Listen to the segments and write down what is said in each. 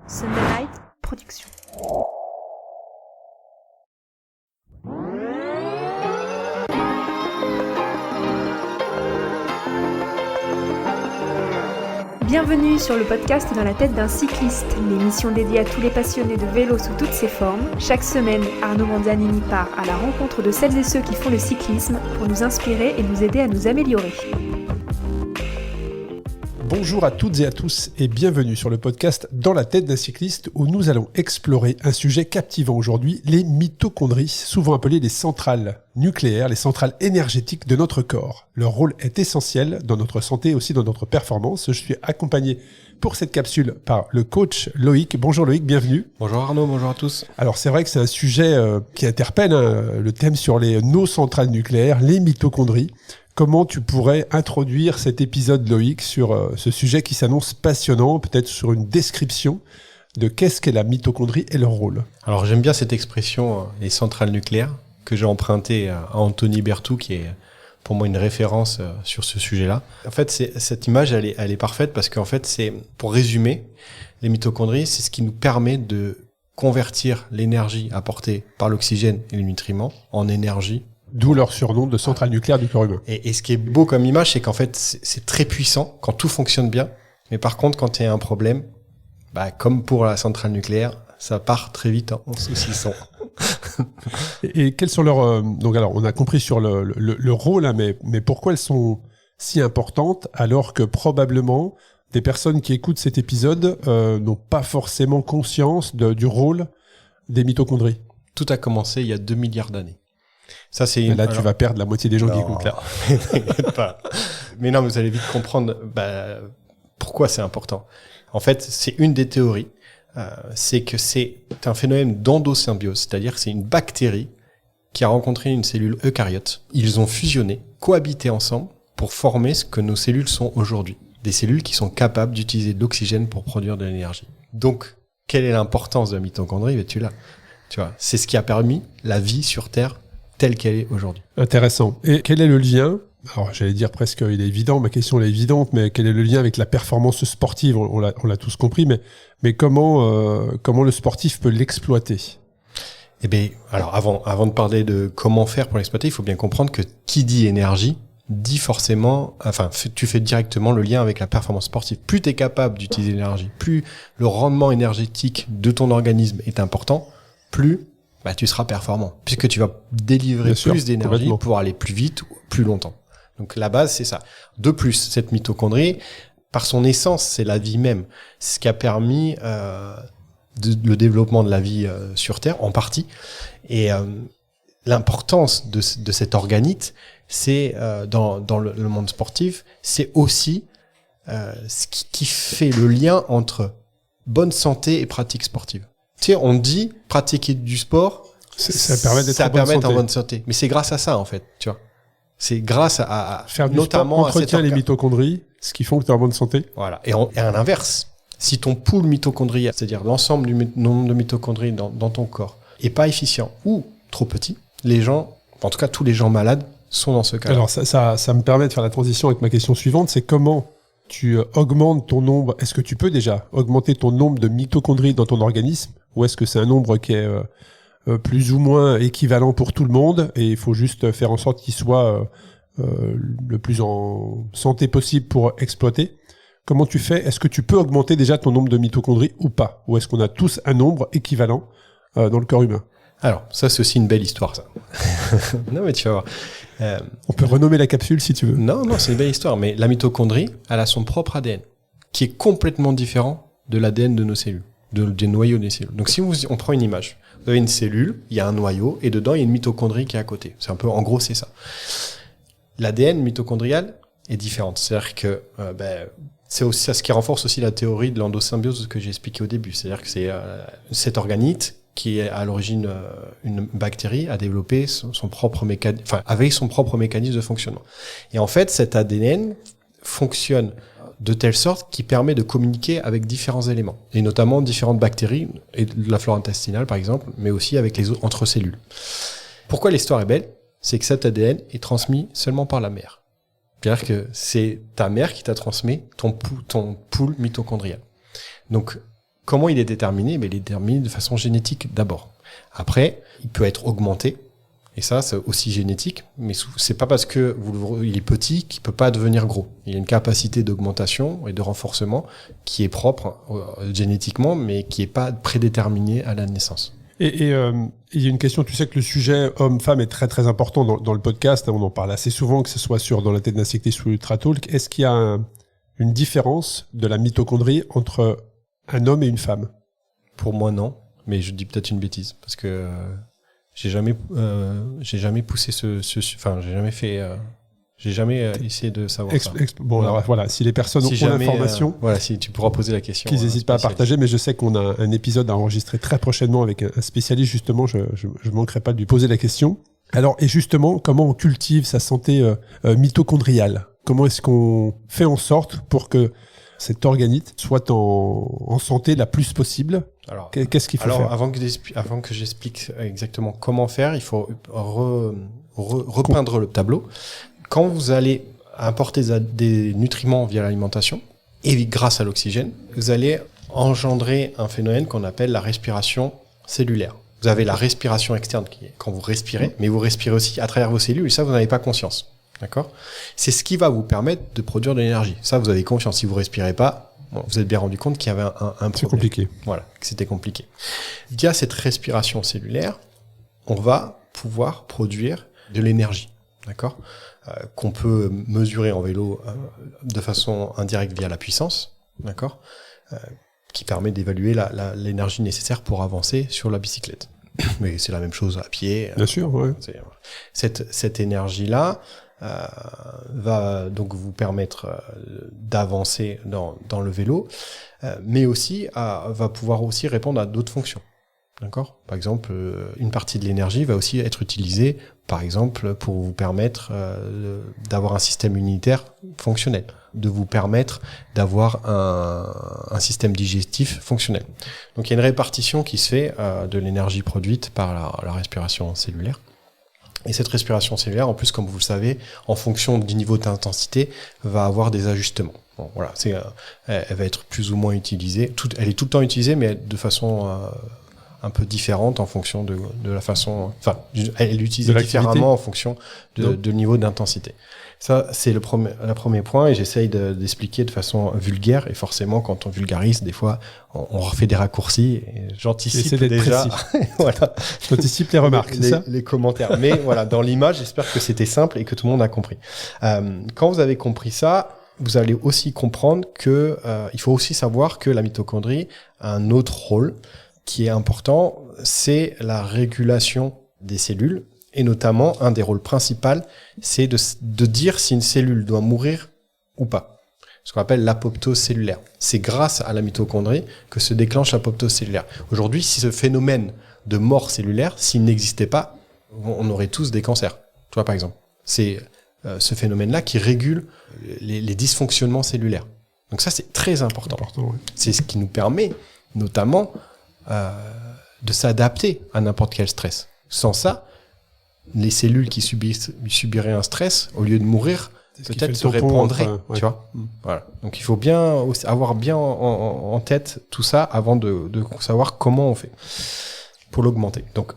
Sunday Night Production. Bienvenue sur le podcast Dans la tête d'un cycliste, l'émission dédiée à tous les passionnés de vélo sous toutes ses formes. Chaque semaine, Arnaud Manzanini part à la rencontre de celles et ceux qui font le cyclisme pour nous inspirer et nous aider à nous améliorer. Bonjour à toutes et à tous et bienvenue sur le podcast Dans la tête d'un cycliste où nous allons explorer un sujet captivant aujourd'hui, les mitochondries, souvent appelées les centrales nucléaires, les centrales énergétiques de notre corps. Leur rôle est essentiel dans notre santé et aussi dans notre performance. Je suis accompagné pour cette capsule par le coach Loïc. Bonjour Loïc, bienvenue. Bonjour Arnaud, bonjour à tous. Alors c'est vrai que c'est un sujet qui interpelle, le thème sur nos centrales nucléaires, les mitochondries. Comment tu pourrais introduire cet épisode, Loïc, sur ce sujet qui s'annonce passionnant, peut-être sur une description de qu'est-ce qu'est la mitochondrie et leur rôle? Alors j'aime bien cette expression, les centrales nucléaires, que j'ai empruntée à Anthony Berthoud, qui est pour moi une référence sur ce sujet-là. En fait, cette image, elle est parfaite parce qu'en fait, c'est, pour résumer, les mitochondries, c'est ce qui nous permet de convertir l'énergie apportée par l'oxygène et les nutriments en énergie. D'où leur surnom de centrale nucléaire du corps humain. Et ce qui est beau comme image, c'est qu'en fait, c'est très puissant quand tout fonctionne bien. Mais par contre, quand il y a un problème, comme pour la centrale nucléaire, ça part très vite en saucisson. Et quels sont leurs... donc alors, on a compris sur le rôle, hein, mais pourquoi elles sont si importantes alors que probablement des personnes qui écoutent cet épisode n'ont pas forcément conscience du rôle des mitochondries? Tout a commencé il y a 2 milliards d'années. Ça, c'est tu vas perdre la moitié des gens qui écoutent là. T'inquiète pas. Mais non, vous allez vite comprendre pourquoi c'est important. En fait, c'est une des théories. C'est que c'est un phénomène d'endosymbiose, c'est-à-dire que c'est une bactérie qui a rencontré une cellule eucaryote. Ils ont fusionné, cohabité ensemble pour former ce que nos cellules sont aujourd'hui. Des cellules qui sont capables d'utiliser de l'oxygène pour produire de l'énergie. Donc, quelle est l'importance de la mitochondrie? Tu vois, c'est ce qui a permis la vie sur Terre telle qu'elle est aujourd'hui. Intéressant. Et quel est le lien? Alors, j'allais dire presque, il est évident, ma question elle est évidente, mais quel est le lien avec la performance sportive? On l'a tous compris, mais comment le sportif peut l'exploiter? Eh bien, alors avant de parler de comment faire pour l'exploiter, il faut bien comprendre que qui dit énergie dit forcément, tu fais directement le lien avec la performance sportive. Plus tu es capable d'utiliser l'énergie, plus le rendement énergétique de ton organisme est important, plus tu seras performant, puisque tu vas délivrer plus d'énergie pour aller plus vite ou plus longtemps. Donc la base, c'est ça. De plus, cette mitochondrie, par son essence, c'est la vie même. C'est ce qui a permis le développement de la vie sur Terre, en partie. Et l'importance de cet organite, c'est dans le monde sportif, c'est aussi ce qui fait le lien entre bonne santé et pratique sportive. Tu sais, on dit pratiquer du sport, ça permet d'être en bonne santé. Mais c'est grâce à ça, en fait, tu vois. C'est grâce à faire notamment sport entretient les mitochondries, ce qui font que tu es en bonne santé. Voilà. Et à l'inverse, si ton pool mitochondrial, c'est-à-dire l'ensemble du nombre de mitochondries dans ton corps, est pas efficient ou trop petit, les gens, en tout cas tous les gens malades, sont dans ce cas. Alors ça me permet de faire la transition avec ma question suivante, c'est comment tu augmentes ton nombre. Est-ce que tu peux déjà augmenter ton nombre de mitochondries dans ton organisme, ou est-ce que c'est un nombre qui est plus ou moins équivalent pour tout le monde et il faut juste faire en sorte qu'il soit le plus en santé possible pour exploiter? Comment tu fais? Est-ce que tu peux augmenter déjà ton nombre de mitochondries ou pas? Ou est-ce qu'on a tous un nombre équivalent dans le corps humain? Alors, ça, c'est aussi une belle histoire, ça. Non, mais tu vas voir. On peut renommer la capsule si tu veux. Non, c'est une belle histoire. Mais la mitochondrie, elle a son propre ADN, qui est complètement différent de l'ADN de nos cellules, des noyaux des cellules. Donc, si on prend une image, vous avez une cellule, il y a un noyau, et dedans, il y a une mitochondrie qui est à côté. C'est un peu, en gros, c'est ça. L'ADN mitochondrial est différente. C'est-à-dire que c'est aussi ce qui renforce aussi la théorie de l'endosymbiose que j'ai expliqué au début. C'est-à-dire que c'est cet organite qui est à l'origine une bactérie, a développé son propre mécanisme, avec son propre mécanisme de fonctionnement. Et en fait, cet ADN fonctionne de telle sorte qu'il permet de communiquer avec différents éléments, et notamment différentes bactéries, et de la flore intestinale par exemple, mais aussi avec les autres entre cellules. Pourquoi l'histoire est belle? C'est que cet ADN est transmis seulement par la mère. C'est-à-dire que c'est ta mère qui t'a transmis ton pool mitochondrial. Donc, Comment il est déterminé? Il est déterminé de façon génétique d'abord. Après, il peut être augmenté. Et ça, c'est aussi génétique, mais c'est pas parce que il est petit qu'il peut pas devenir gros. Il y a une capacité d'augmentation et de renforcement qui est propre génétiquement, mais qui est pas prédéterminée à la naissance. Et il y a une question, tu sais que le sujet homme-femme est très très important dans le podcast, on en parle assez souvent, que ce soit dans la tête d'un cycliste ou Ultra Talk. Est-ce qu'il y a une différence de la mitochondrie entre un homme et une femme? Pour moi, non, mais je dis peut-être une bêtise, parce que j'ai jamais poussé j'ai jamais essayé de savoir ça. Bon, alors voilà, si les personnes ont l'information, voilà, si tu pourras poser la question. Qu'ils n'hésitent pas à partager, mais je sais qu'on a un épisode à enregistrer très prochainement avec un spécialiste, justement, je manquerai pas de lui poser la question. Alors, et justement, comment on cultive sa santé mitochondriale? Comment est-ce qu'on fait en sorte pour que cet organite soit en santé la plus possible? Alors, qu'est-ce qu'il faut faire? Avant que j'explique exactement comment faire, il faut repeindre le tableau. Quand vous allez apporter des nutriments via l'alimentation, et grâce à l'oxygène, vous allez engendrer un phénomène qu'on appelle la respiration cellulaire. Vous avez la respiration externe qui est quand vous respirez, mais vous respirez aussi à travers vos cellules, et ça, vous n'en avez pas conscience. D'accord? C'est ce qui va vous permettre de produire de l'énergie. Ça, vous avez conscience. Si vous respirez pas, vous êtes bien rendu compte qu'il y avait un problème. C'est compliqué. Voilà, que c'était compliqué. Via cette respiration cellulaire, on va pouvoir produire de l'énergie. D'accord? Qu'on peut mesurer en vélo de façon indirecte via la puissance. D'accord? Qui permet d'évaluer l'énergie nécessaire pour avancer sur la bicyclette. Mais c'est la même chose à pied. Bien sûr, ouais. Cette énergie-là va donc vous permettre d'avancer dans le vélo, mais aussi va pouvoir aussi répondre à d'autres fonctions. D'accord ? Par exemple, une partie de l'énergie va aussi être utilisée, par exemple, pour vous permettre d'avoir un système immunitaire fonctionnel, de vous permettre d'avoir un système digestif fonctionnel. Donc il y a une répartition qui se fait de l'énergie produite par la respiration cellulaire. Et cette respiration cellulaire, en plus, comme vous le savez, en fonction du niveau d'intensité, va avoir des ajustements. Bon, voilà, elle va être plus ou moins utilisée. Elle est tout le temps utilisée, mais de façon un peu différente en fonction de la façon... Enfin, elle est utilisée différemment en fonction de niveau d'intensité. Ça, c'est le premier point, et j'essaye d'expliquer de façon vulgaire, et forcément, quand on vulgarise, des fois, on refait des raccourcis, et j'anticipe déjà... Voilà. J'anticipe les remarques, c'est ça ? Les commentaires. Mais voilà, dans l'image, j'espère que c'était simple et que tout le monde a compris. Quand vous avez compris ça, vous allez aussi comprendre que il faut aussi savoir que la mitochondrie a un autre rôle qui est important, c'est la régulation des cellules. Et notamment, un des rôles principaux, c'est de dire si une cellule doit mourir ou pas. Ce qu'on appelle l'apoptose cellulaire. C'est grâce à la mitochondrie que se déclenche l'apoptose cellulaire. Aujourd'hui, si ce phénomène de mort cellulaire, s'il n'existait pas, on aurait tous des cancers. Tu vois, par exemple. C'est ce phénomène-là qui régule les dysfonctionnements cellulaires. Donc ça, c'est très important. Ouais. C'est ce qui nous permet, notamment, de s'adapter à n'importe quel stress. Sans ça, les cellules qui subiraient un stress, au lieu de mourir, peut-être se répandraient, tu vois. Voilà. Donc il faut bien avoir bien en tête tout ça avant de savoir comment on fait pour l'augmenter. Donc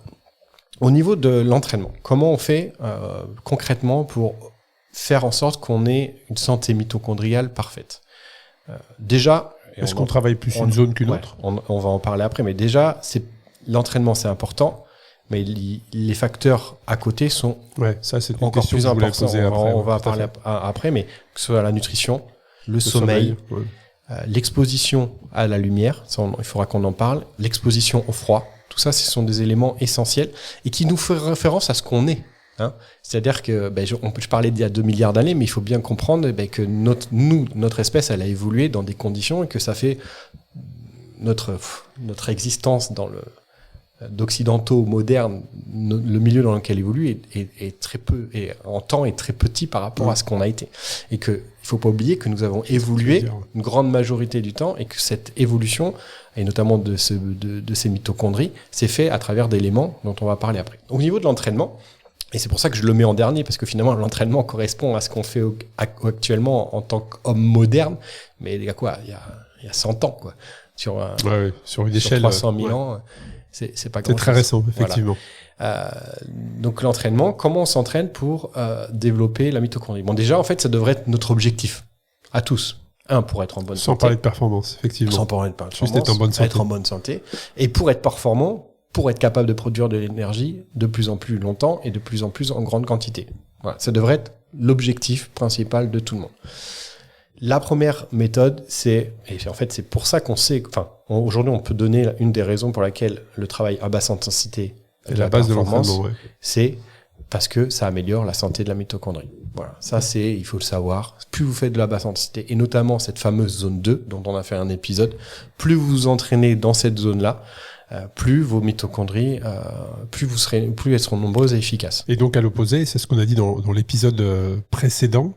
au niveau de l'entraînement, comment on fait concrètement pour faire en sorte qu'on ait une santé mitochondriale parfaite? Déjà, est-ce qu'on travaille plus une zone qu'une autre? On va en parler après, mais déjà, l'entraînement, c'est important. Mais les facteurs à côté sont ça, c'est encore plus importants. On va en parler après, mais que ce soit la nutrition, le sommeil, l'exposition à la lumière, ça, il faudra qu'on en parle, l'exposition au froid, tout ça, ce sont des éléments essentiels et qui nous font référence à ce qu'on est. Hein. C'est-à-dire que je parlais d'il y a 2 milliards d'années, mais il faut bien comprendre que notre espèce, elle a évolué dans des conditions et que ça fait notre existence dans d'occidentaux modernes, le milieu dans lequel évolue est très peu, et en temps est très petit par rapport à ce qu'on a été. Et que il faut pas oublier que nous avons évolué une grande majorité du temps et que cette évolution, et notamment de ces mitochondries, s'est fait à travers d'éléments dont on va parler après. Au niveau de l'entraînement, et c'est pour ça que je le mets en dernier, parce que finalement l'entraînement correspond à ce qu'on fait actuellement en tant qu'homme moderne, mais il y a quoi, il y a 100 ans, quoi. sur sur une sur échelle 300 000 ouais. ans, c'est pas C'est grand-chose. très récent, effectivement. Donc l'entraînement, comment on s'entraîne pour développer la mitochondrie? Bon, déjà, en fait, ça devrait être notre objectif à tous. Pour être en bonne Sans santé. parler de performance, effectivement. Sans parler de performance. Juste être en bonne santé. Être en bonne santé. Et pour être performant, pour être capable de produire de l'énergie de plus en plus longtemps et de plus en plus en grande quantité. Voilà. Ça devrait être l'objectif principal de tout le monde. La première méthode, et en fait, c'est pour ça qu'on sait, aujourd'hui, on peut donner une des raisons pour laquelle le travail à basse intensité C'est la base de l'entraînement, ouais. c'est parce que ça améliore la santé de la mitochondrie. Voilà, ça il faut le savoir. Plus vous faites de la basse intensité, et notamment cette fameuse zone 2, dont on a fait un épisode, plus vous vous entraînez dans cette zone-là, plus vos mitochondries, plus elles seront nombreuses et efficaces. Et donc, à l'opposé, c'est ce qu'on a dit dans l'épisode précédent,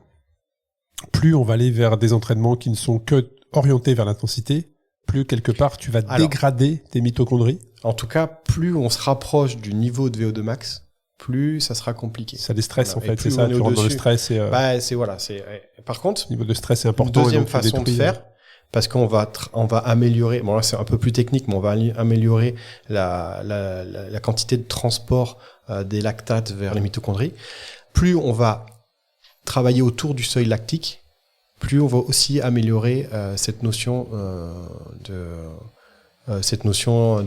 plus on va aller vers des entraînements qui ne sont que orientés vers l'intensité, plus quelque part tu vas dégrader tes mitochondries. En tout cas, plus on se rapproche du niveau de VO2 max, plus ça sera compliqué. Ça les stresse, Voilà. en fait, c'est ça, tu rentres dans le stress. Par contre, le niveau de stress est important. Une deuxième façon de faire, parce qu'on va améliorer, bon là c'est un peu plus technique, mais on va améliorer la quantité de transport des lactates vers les mitochondries. Plus on va travailler autour du seuil lactique, plus on va aussi améliorer cette notion de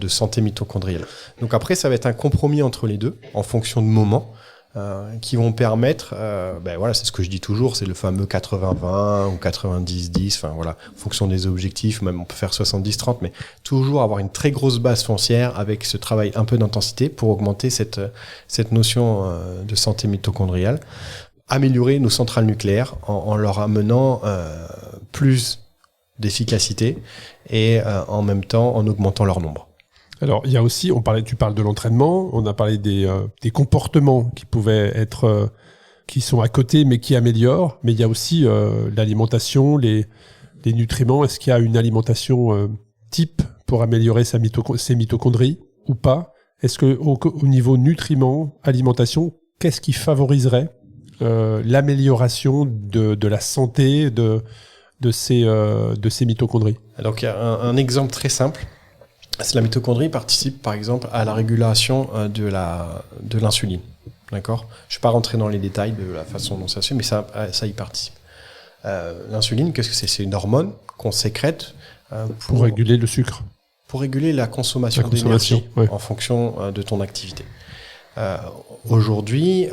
santé mitochondriale. Donc après, ça va être un compromis entre les deux, en fonction de moments, qui vont permettre, c'est ce que je dis toujours, c'est le fameux 80-20 ou 90-10, en fonction des objectifs, même on peut faire 70-30, mais toujours avoir une très grosse base foncière avec ce travail un peu d'intensité pour augmenter cette notion de santé mitochondriale. Améliorer nos centrales nucléaires en leur amenant plus d'efficacité et en même temps en augmentant leur nombre. Alors, il y a aussi, tu parles de l'entraînement, on a parlé des comportements qui pouvaient être, qui sont à côté mais qui améliorent, mais il y a aussi l'alimentation, les nutriments. Est-ce qu'il y a une alimentation type pour améliorer ses mitochondries ou pas? Est-ce que au niveau nutriments, alimentation, qu'est-ce qui favoriserait l'amélioration de la santé de ces mitochondries? Donc il y a un exemple très simple, c'est la mitochondrie participe par exemple à la régulation de l'insuline. D'accord ? Je ne vais pas rentrer dans les détails de la façon dont ça se fait, mais ça y participe. L'insuline, qu'est-ce que c'est ? C'est une hormone qu'on sécrète pour réguler le sucre. Pour réguler la consommation d'énergie en fonction de ton activité. Aujourd'hui,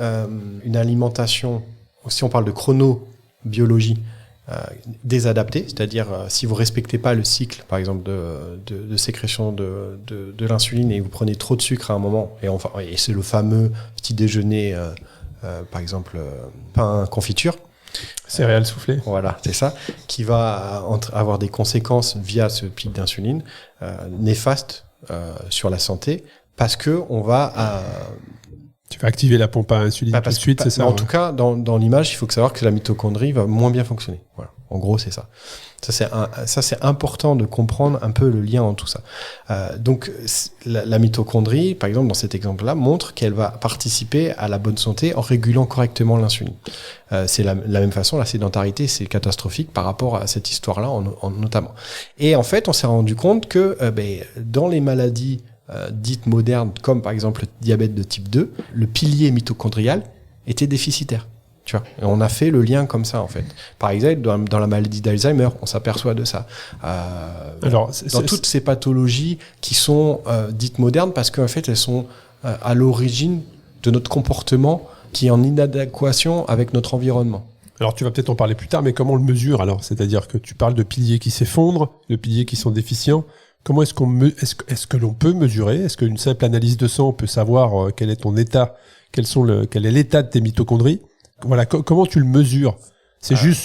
une alimentation, si on parle de chronobiologie, désadaptée, c'est-à-dire si vous respectez pas le cycle, par exemple, de sécrétion de l'insuline et vous prenez trop de sucre à un moment, et c'est le fameux petit déjeuner, par exemple, pain confiture, céréales soufflées. Voilà, c'est ça, qui va avoir des conséquences via ce pic d'insuline néfaste sur la santé, parce que on va tu vas activer la pompe à insuline tout de suite, c'est ça? En tout cas, dans l'image, il faut savoir que la mitochondrie va moins bien fonctionner. Voilà. En gros, c'est ça. Ça, c'est important de comprendre un peu le lien entre tout ça. Donc, la mitochondrie, par exemple, dans cet exemple-là, montre qu'elle va participer à la bonne santé en régulant correctement l'insuline. C'est la même façon, la sédentarité, c'est catastrophique par rapport à cette histoire-là, notamment. Et en fait, on s'est rendu compte que dans les maladies dites modernes, comme par exemple le diabète de type 2, le pilier mitochondrial était déficitaire. Tu vois, et on a fait le lien comme ça, en fait. Par exemple, dans la maladie d'Alzheimer, on s'aperçoit de ça. Dans toutes ces pathologies qui sont dites modernes, parce qu'en fait, elles sont à l'origine de notre comportement qui est en inadéquation avec notre environnement. Alors, tu vas peut-être en parler plus tard, mais comment on le mesure alors? C'est-à-dire que tu parles de piliers qui s'effondrent, de piliers qui sont déficients. Comment est-ce que l'on peut mesurer? Est-ce qu'une simple analyse de sang peut savoir quel est ton état, quel est l'état de tes mitochondries? Voilà, comment tu le mesures? C'est juste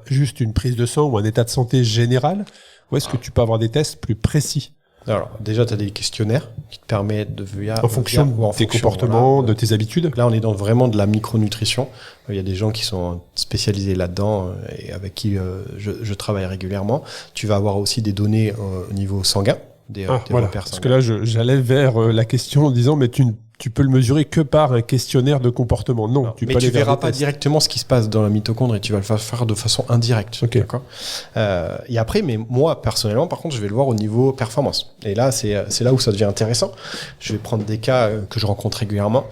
juste une prise de sang ou un état de santé général? Ou est-ce que tu peux avoir des tests plus précis? Alors, déjà, tu as des questionnaires qui te permettent de... En fonction de tes comportements, de tes habitudes. Là, on est dans vraiment de la micronutrition. Il y a des gens qui sont spécialisés là-dedans et avec qui je travaille régulièrement. Tu vas avoir aussi des données au niveau sanguin, des repères sanguins. Parce que là, j'allais vers la question en disant, mais tu tu peux le mesurer que par un questionnaire de comportement. Non, mais tu verras pas directement ce qui se passe dans la mitochondrie. Tu vas le faire de façon indirecte. Okay. D'accord. Et après, mais moi personnellement, par contre, je vais le voir au niveau performance. Et là, c'est là où ça devient intéressant. Je vais prendre des cas que je rencontre régulièrement,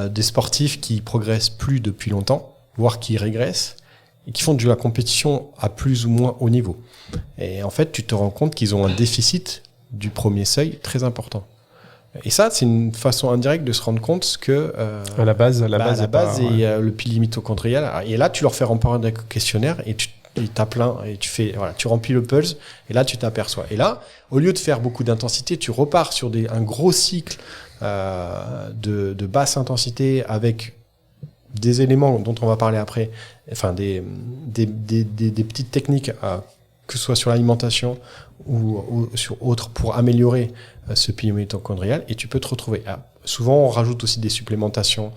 des sportifs qui progressent plus depuis longtemps, voire qui régressent, et qui font de la compétition à plus ou moins haut niveau. Et en fait, tu te rends compte qu'ils ont un déficit du premier seuil très important. Et ça, c'est une façon indirecte de se rendre compte que à la base, le pilier mitochondrial. Et là, tu leur fais remplir un questionnaire et tu t'as plein et tu remplis le pulse et là, tu t'aperçois. Et là, au lieu de faire beaucoup d'intensité, tu repars sur un gros cycle de basse intensité avec des éléments dont on va parler après, enfin des petites techniques, que ce soit sur l'alimentation ou sur autres, pour améliorer ce pilier mitochondrial, et tu peux te retrouver. Souvent, on rajoute aussi des supplémentations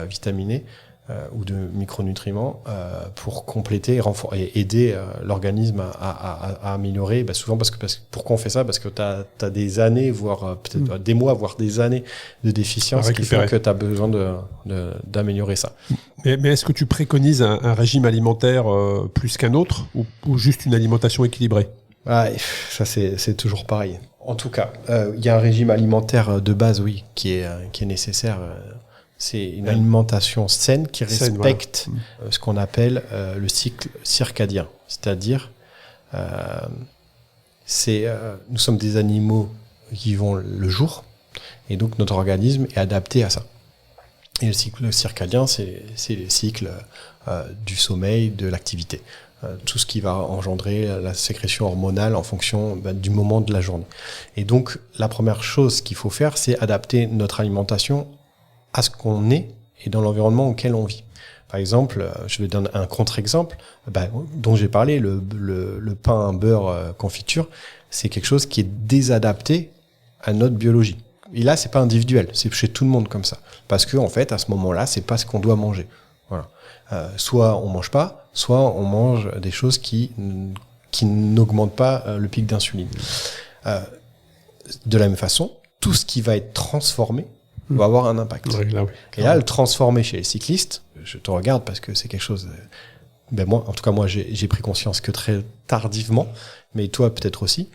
vitaminées ou de micronutriments pour compléter et aider l'organisme à améliorer. Souvent, pourquoi on fait ça? Parce que tu as des années, voire peut-être des mois, voire des années de déficience qui font que tu as besoin d'améliorer ça. Mais est-ce que tu préconises un régime alimentaire plus qu'un autre ou juste une alimentation équilibrée? Ça, c'est toujours pareil. En tout cas, il y a un régime alimentaire de base, oui, qui est nécessaire. C'est une alimentation saine qui respecte ce qu'on appelle le cycle circadien. C'est-à-dire, nous sommes des animaux qui vont le jour, et donc notre organisme est adapté à ça. Et le cycle circadien, c'est le cycle du sommeil, de l'activité. Tout ce qui va engendrer la sécrétion hormonale en fonction du moment de la journée. Et donc, la première chose qu'il faut faire, c'est adapter notre alimentation à ce qu'on est et dans l'environnement auquel on vit. Par exemple, je vais donner un contre-exemple dont j'ai parlé, le pain, beurre, confiture, c'est quelque chose qui est désadapté à notre biologie. Et là, c'est pas individuel, c'est chez tout le monde comme ça. Parce que, en fait, à ce moment-là, c'est pas ce qu'on doit manger. Voilà. Soit on mange pas, soit on mange des choses qui n'augmentent pas le pic d'insuline. De la même façon, tout ce qui va être transformé va avoir un impact. Et là, le transformé chez les cyclistes, je te regarde parce que c'est quelque chose... moi, j'ai pris conscience que très tardivement, mais toi peut-être aussi,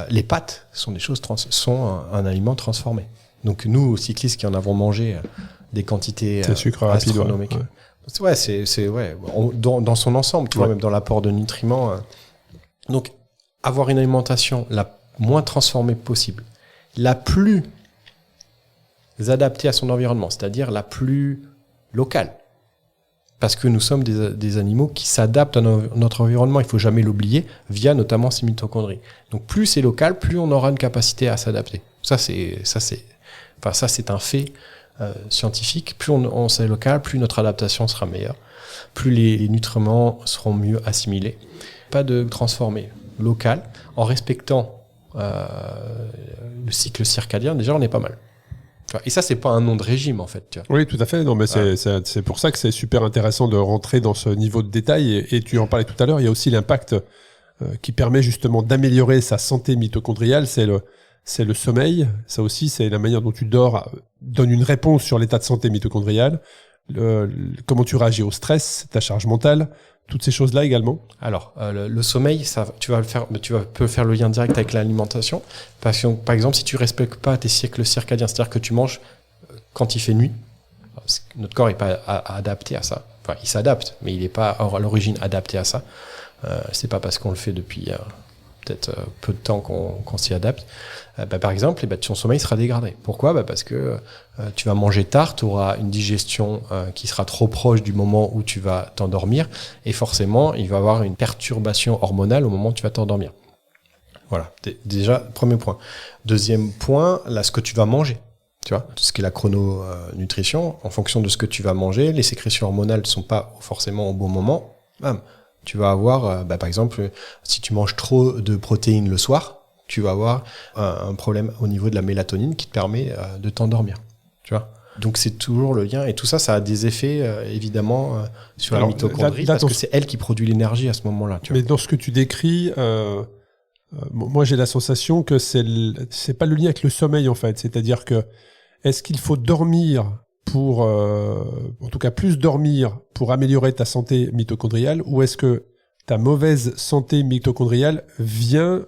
les pâtes sont des choses sont un aliment transformé. Donc nous, cyclistes qui en avons mangé des quantités astronomiques... dans son ensemble, tu vois, même dans l'apport de nutriments. Donc, avoir une alimentation la moins transformée possible, la plus adaptée à son environnement, c'est-à-dire la plus locale. Parce que nous sommes des animaux qui s'adaptent à notre environnement, il faut jamais l'oublier, via notamment ces mitochondries. Donc, plus c'est local, plus on aura une capacité à s'adapter. Ça, c'est un fait scientifique. Plus on sait local, plus notre adaptation sera meilleure, plus les nutriments seront mieux assimilés. Pas de transformer local, en respectant le cycle circadien, déjà on est pas mal. Et ça, c'est pas un nom de régime, en fait. Tu vois. Oui, tout à fait. Non, mais c'est pour ça que c'est super intéressant de rentrer dans ce niveau de détail. Et tu en parlais tout à l'heure, il y a aussi l'impact qui permet justement d'améliorer sa santé mitochondriale, c'est le sommeil. Ça aussi, c'est la manière dont tu dors donne une réponse sur l'état de santé mitochondrial. Comment tu réagis au stress, ta charge mentale, toutes ces choses-là également. Alors, le sommeil, tu peux faire le lien direct avec l'alimentation. Parce que, par exemple, si tu respectes pas tes cycles circadiens, c'est-à-dire que tu manges quand il fait nuit, notre corps n'est pas adapté à ça. Enfin, il s'adapte, mais il n'est pas à l'origine adapté à ça. C'est pas parce qu'on le fait depuis peut-être peu de temps qu'on s'y adapte. Par exemple, ton sommeil sera dégradé. Pourquoi ? Parce que tu vas manger tard, tu auras une digestion qui sera trop proche du moment où tu vas t'endormir, et forcément, il va y avoir une perturbation hormonale au moment où tu vas t'endormir. Voilà, déjà, premier point. Deuxième point, là, ce que tu vas manger. Tu vois, tout ce qui est la chrononutrition, en fonction de ce que tu vas manger, les sécrétions hormonales ne sont pas forcément au bon moment. Tu vas avoir, par exemple, si tu manges trop de protéines le soir, tu vas avoir un problème au niveau de la mélatonine qui te permet de t'endormir. Tu vois ? Donc c'est toujours le lien. Et tout ça, ça a des effets, évidemment, sur la mitochondrie, parce que c'est elle qui produit l'énergie à ce moment-là. Tu vois ? Mais dans ce que tu décris, moi j'ai la sensation que c'est pas le lien avec le sommeil, en fait. C'est-à-dire que est-ce qu'il faut dormir pour, en tout cas plus dormir pour améliorer ta santé mitochondriale, ou est-ce que ta mauvaise santé mitochondriale vient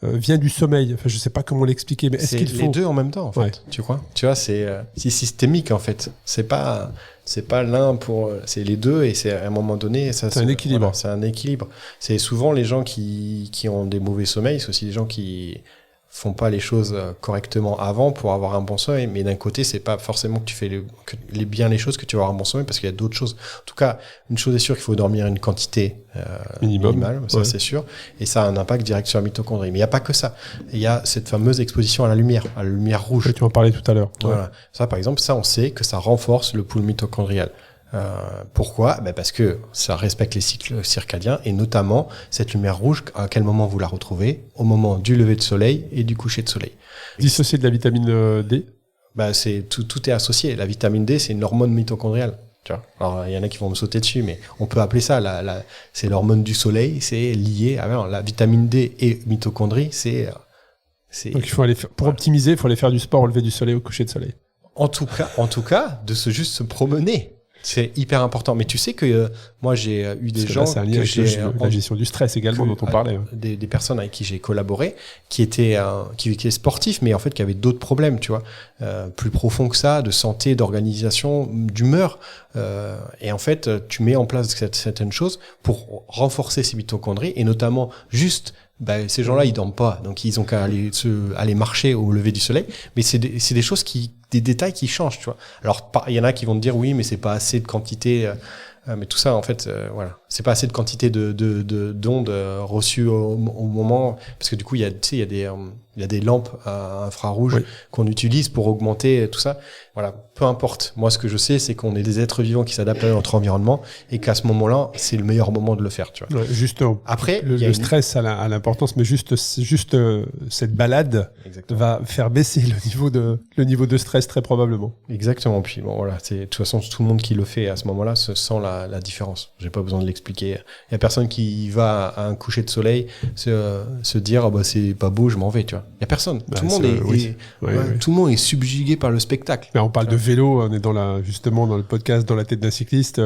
du sommeil? Enfin, je sais pas comment l'expliquer, mais est-ce qu'il faut... les deux en même temps, en fait, tu crois? Tu vois, c'est systémique, en fait. C'est pas l'un pour... C'est les deux, et c'est à un moment donné... C'est un équilibre. Voilà, c'est un équilibre. C'est souvent les gens qui ont des mauvais sommeils, c'est aussi les gens qui font pas les choses correctement avant pour avoir un bon sommeil, mais d'un côté, c'est pas forcément que tu fais bien les choses que tu vas avoir un bon sommeil, parce qu'il y a d'autres choses. En tout cas, une chose est sûre, qu'il faut dormir une quantité minimale, ça c'est sûr, et ça a un impact direct sur la mitochondrie. Mais il n'y a pas que ça. Il y a cette fameuse exposition à la lumière rouge. Oui, tu en parlais tout à l'heure. Voilà. Ouais. Ça, par exemple, on sait que ça renforce le pool mitochondrial. Pourquoi? Parce que ça respecte les cycles circadiens, et notamment cette lumière rouge, à quel moment vous la retrouvez? Au moment du lever de soleil et du coucher de soleil. Dissocié de la vitamine D? C'est tout est associé. La vitamine D, c'est une hormone mitochondriale. Tu vois. Alors il y en a qui vont me sauter dessus, mais on peut appeler ça c'est l'hormone du soleil. C'est lié à la vitamine D et mitochondrie. Donc il faut pour optimiser, il faut aller faire du sport au lever du soleil, au coucher de soleil. En tout cas, de juste se promener. C'est hyper important. Mais tu sais que moi, j'ai eu des gens... C'est un lien avec la gestion du stress également dont on parlait. Des personnes avec qui j'ai collaboré, qui étaient sportifs, mais en fait qui avaient d'autres problèmes, tu vois, plus profonds que ça, de santé, d'organisation, d'humeur. Et en fait, tu mets en place certaines choses pour renforcer ces mitochondries, et notamment juste... ces gens-là, ils dorment pas, donc ils ont qu'à aller marcher au lever du soleil. Mais c'est des choses des détails qui changent, tu vois. Alors, il y en a qui vont te dire oui, mais c'est pas assez de quantité. Mais tout ça, en fait, voilà, c'est pas assez de quantité d'ondes reçues au moment, parce que du coup, il y a des lampes à infrarouge qu'on utilise pour augmenter tout ça. Voilà, peu importe. Moi, ce que je sais, c'est qu'on est des êtres vivants qui s'adaptent à notre environnement, et qu'à ce moment-là, c'est le meilleur moment de le faire, tu vois. Ouais, justement. Après, le stress a l'importance, mais juste cette balade va faire baisser le niveau de stress très probablement. Exactement. Puis bon, voilà, de toute façon, tout le monde qui le fait à ce moment-là se sent la différence. J'ai pas besoin de l'expliquer. Il y a personne qui va à un coucher de soleil se dire c'est pas beau, je m'en vais, tu vois. Il y a personne. Tout le monde est subjugué par le spectacle. Mais on parle de vélo, on est justement dans le podcast Dans la tête d'un cycliste.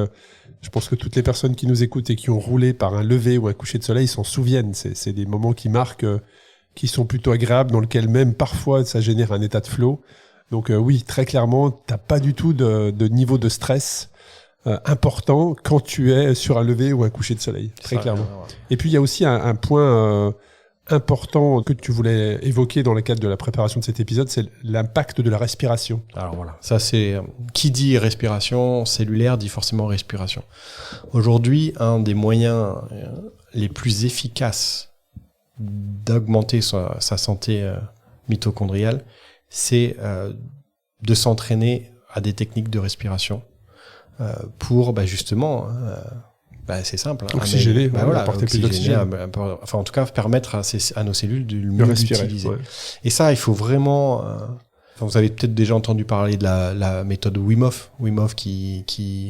Je pense que toutes les personnes qui nous écoutent et qui ont roulé par un lever ou un coucher de soleil s'en souviennent. C'est des moments qui marquent, qui sont plutôt agréables, dans lesquels même parfois ça génère un état de flow. Donc oui, très clairement, t'as pas du tout de niveau de stress important quand tu es sur un lever ou un coucher de soleil, très clairement. Ouais. Et puis il y a aussi un point important que tu voulais évoquer dans le cadre de la préparation de cet épisode, c'est l'impact de la respiration. Alors voilà, ça c'est qui dit respiration cellulaire dit forcément respiration. Aujourd'hui, un des moyens les plus efficaces d'augmenter sa santé mitochondriale, c'est de s'entraîner à des techniques de respiration pour justement c'est simple. Oxygéner, apporter plus d'oxygène. En tout cas, permettre à nos cellules de mieux l'utiliser. Ouais. Et ça, il faut vraiment... vous avez peut-être déjà entendu parler de la méthode Wim Hof. Wim Hof qui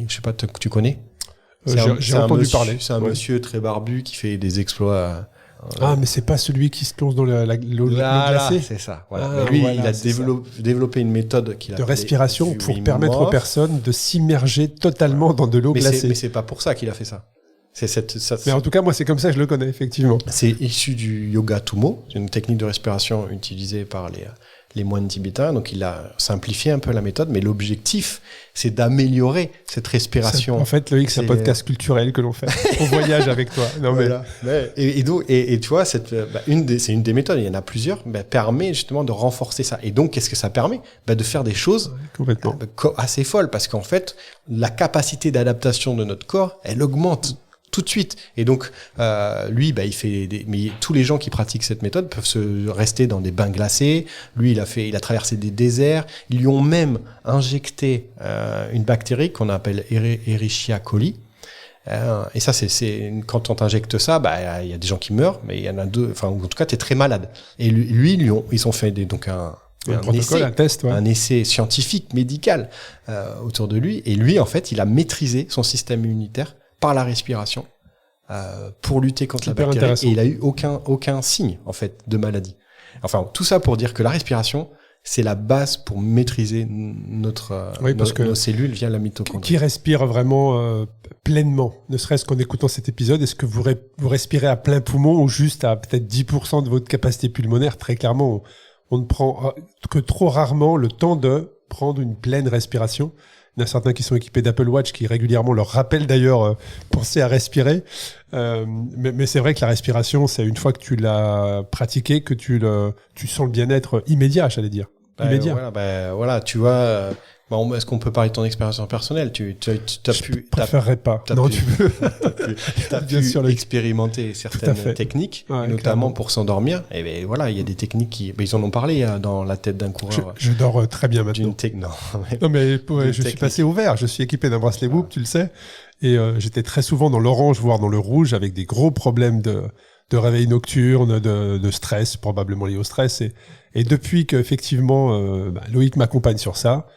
je sais pas, tu connais? J'ai entendu parler. C'est un monsieur très barbu qui fait des exploits... mais c'est pas celui qui se plonge dans l'eau glacée. C'est ça. Voilà. Mais lui, il a développé une méthode de respiration pour permettre aux personnes de s'immerger totalement dans de l'eau glacée. Mais c'est pas pour ça qu'il a fait ça. Mais en tout cas, moi, c'est comme ça que je le connais, effectivement. C'est issu du yoga Tummo, une technique de respiration utilisée par les moines tibétains. Donc, il a simplifié un peu la méthode, mais l'objectif, c'est d'améliorer cette respiration. En fait, Loïc, c'est un podcast culturel que l'on fait. On voyage avec toi. Non, voilà. Et tu vois, c'est une des méthodes, il y en a plusieurs, permet justement de renforcer ça. Et donc, qu'est-ce que ça permet? De faire des choses assez folles, parce qu'en fait, la capacité d'adaptation de notre corps, elle augmente tout de suite. Et donc, lui, il fait mais tous les gens qui pratiquent cette méthode peuvent se rester dans des bains glacés. Lui, il a traversé des déserts. Ils lui ont même injecté une bactérie qu'on appelle Escherichia coli. Et ça, c'est quand on t'injecte ça, il y a des gens qui meurent, mais il y en a deux. Enfin, en tout cas, t'es très malade. Et ils ont fait un essai scientifique, médical autour de lui. Et lui, en fait, il a maîtrisé son système immunitaire par la respiration pour lutter contre la bactérie, et il a eu aucun signe en fait de maladie. Enfin, tout ça pour dire que la respiration, c'est la base pour maîtriser nos cellules via la mitochondrie. Qui respire vraiment pleinement, ne serait-ce qu'en écoutant cet épisode, est-ce que vous respirez à plein poumon ou juste à peut-être 10% de votre capacité pulmonaire? Très clairement, on ne prend que trop rarement le temps de prendre une pleine respiration. Il y en a certains qui sont équipés d'Apple Watch qui régulièrement leur rappellent d'ailleurs penser à respirer. Mais c'est vrai que la respiration, c'est une fois que tu l'as pratiqué que tu sens le bien-être immédiat, j'allais dire. Immédiat. Voilà, tu vois. Est-ce qu'on peut parler de ton expérience personnelle? Je préférerais pas. Non, tu veux. T'as pu expérimenter certaines techniques, notamment pour s'endormir. Et ben voilà, il y a des techniques ils en ont parlé dans la tête d'un coureur. Je dors très bien maintenant. Non, mais je suis passé au vert. Je suis équipé d'un bracelet Whoop, tu le sais. Et j'étais très souvent dans l'orange, voire dans le rouge, avec des gros problèmes de réveil nocturne, de stress, probablement lié au stress. Et depuis qu'effectivement Loïc m'accompagne sur ça,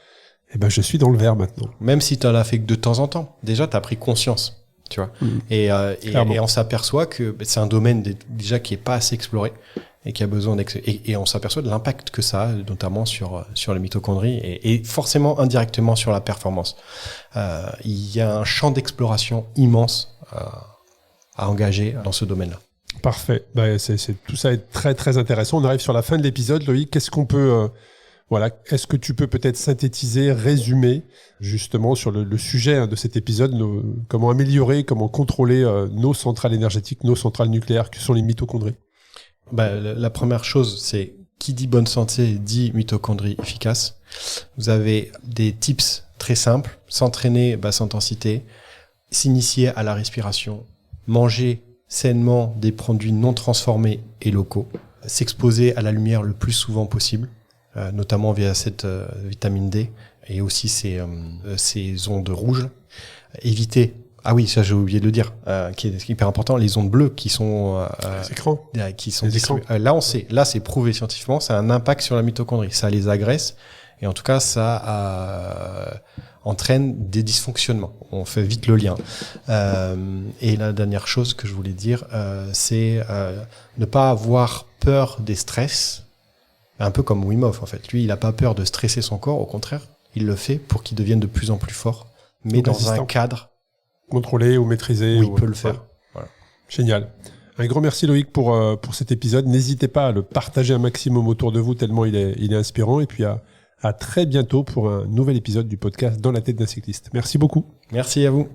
je suis dans le vert maintenant. Même si tu en as fait que de temps en temps, déjà tu as pris conscience, tu vois. Et on s'aperçoit que c'est un domaine déjà qui est pas assez exploré et qui a besoin et on s'aperçoit de l'impact que ça a, notamment sur les mitochondries et forcément indirectement sur la performance. Il y a un champ d'exploration immense à engager dans ce domaine-là. Parfait. Tout ça est très très intéressant. On arrive sur la fin de l'épisode, Loïc. Qu'est-ce qu'on peut est-ce que tu peux peut-être synthétiser, résumer justement sur le sujet de cet épisode, comment améliorer, comment contrôler nos centrales énergétiques, nos centrales nucléaires, qui sont les mitochondries? La première chose, c'est qui dit bonne santé dit mitochondries efficaces. Vous avez des tips très simples: s'entraîner basse intensité, s'initier à la respiration, manger sainement des produits non transformés et locaux, s'exposer à la lumière le plus souvent possible, notamment via cette vitamine D et aussi ces ondes rouges. Éviter, ça j'ai oublié de le dire, qui est hyper important, les ondes bleues qui sont les écrans, qui sont là c'est prouvé scientifiquement, ça a un impact sur la mitochondrie, ça les agresse et en tout cas ça entraîne des dysfonctionnements. On fait vite le lien. Et la dernière chose que je voulais dire, c'est ne pas avoir peur des stress. Un peu comme Wim Hof, en fait. Lui, il n'a pas peur de stresser son corps. Au contraire, il le fait pour qu'il devienne de plus en plus fort, mais dans un cadre contrôlé ou maîtrisé. Où il peut le faire. Voilà. Génial. Un grand merci, Loïc, pour cet épisode. N'hésitez pas à le partager un maximum autour de vous, tellement il est inspirant. Et puis à très bientôt pour un nouvel épisode du podcast Dans la tête d'un cycliste. Merci beaucoup. Merci à vous.